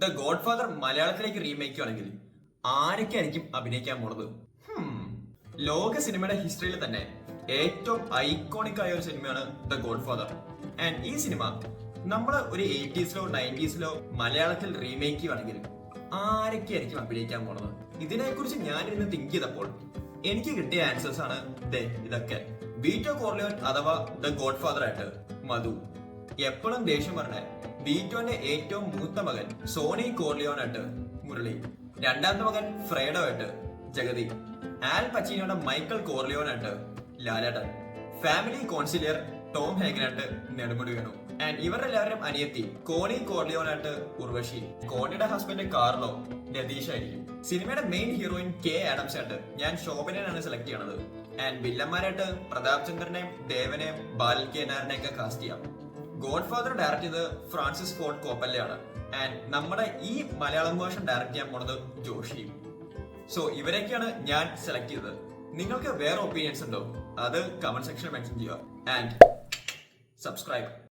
The God father മലയാളത്തിലേക്ക് remake ആണെങ്കിൽ ആരൊക്കെ ആയിരിക്കും അഭിനയിക്കാൻ പോണത്? ലോക സിനിമയുടെ ഹിസ്റ്ററിയിൽ തന്നെ ഏറ്റവും ഐക്കോണിക് ആയ ഒരു സിനിമയാണ് ദ ഗോഡ് ഫാദർ. ആൻഡ് ഈ സിനിമ നമ്മൾ ഒരു 80s-ലോ 90s-ലോ മലയാളത്തിൽ റീമേക്ക് ചെയ്യുകയാണെങ്കിൽ ആരൊക്കെ ആയിരിക്കും അഭിനയിക്കാൻ പോണത്? ഇതിനെക്കുറിച്ച് ഞാൻ ഇന്ന് തിങ്ക് ചെയ്തപ്പോൾ എനിക്ക് കിട്ടിയ ആൻസേഴ്സ് ആണ് ഇതൊക്കെ. വീറ്റോ കോർലിയോൺ അഥവാ ദ ഗോഡ് ഫാദർ ആയിട്ട് മധു. എപ്പോഴും ദേഷ്യം പറഞ്ഞ വീറ്റോന്റെ ഏറ്റവും മൂത്ത മകൻ സോണി കോർലിയോൺ ആയിട്ട് മുരളി. രണ്ടാമത്തെ മകൻ ഫ്രേഡോ ആയിട്ട് ജഗതി. ആൽ പച്ചീനോയുടെ മൈക്കൽ കോർലിയോൺ ആയിട്ട് ലാലേട്ടൻ. ഫാമിലി കോൺസിലിയർ ടോം ഹേഗനായിട്ട് നെടുമുടി വേണു. ആൻഡ് ഇവരുടെ എല്ലാവരും അനിയത്തി കോണി കോർലിയോൺ ആയിട്ട് ഉർവശി. കോണിയുടെ ഹസ്ബൻഡ് കാർലോ രതീഷ് ആയിരിക്കും. സിനിമയുടെ മെയിൻ ഹീറോയിൻ കെ ആഡംസ് ആയിട്ട് ഞാൻ ശോഭനയാണ് സെലക്ട് ചെയ്യണത്. ആൻഡ് വില്ലന്മാരായിട്ട് പ്രതാപ് ചന്ദ്രനെയും ദേവനെയും ബാലൽ കെ നായരനെയൊക്കെ കാസ്റ്റ് ചെയ്യാം. ഗോഡ് ഫാദർ ഡയറക്ട് ചെയ്ത് ഫ്രാൻസിസ് ഫോർഡ് കോപ്പല്ലയാണ്. ആൻഡ് നമ്മുടെ ഈ മലയാളം വേർഷൻ ഡയറക്ട് ചെയ്യാൻ പോണത് ജോഷിയും. സോ ഇവരൊക്കെയാണ് ഞാൻ സെലക്ട് ചെയ്തത്. നിങ്ങൾക്ക് വേറെ ഒപ്പീനിയൻസ് ഉണ്ടോ? അത് കമന്റ് സെക്ഷനിൽ മെൻഷൻ ചെയ്യുക. And subscribe.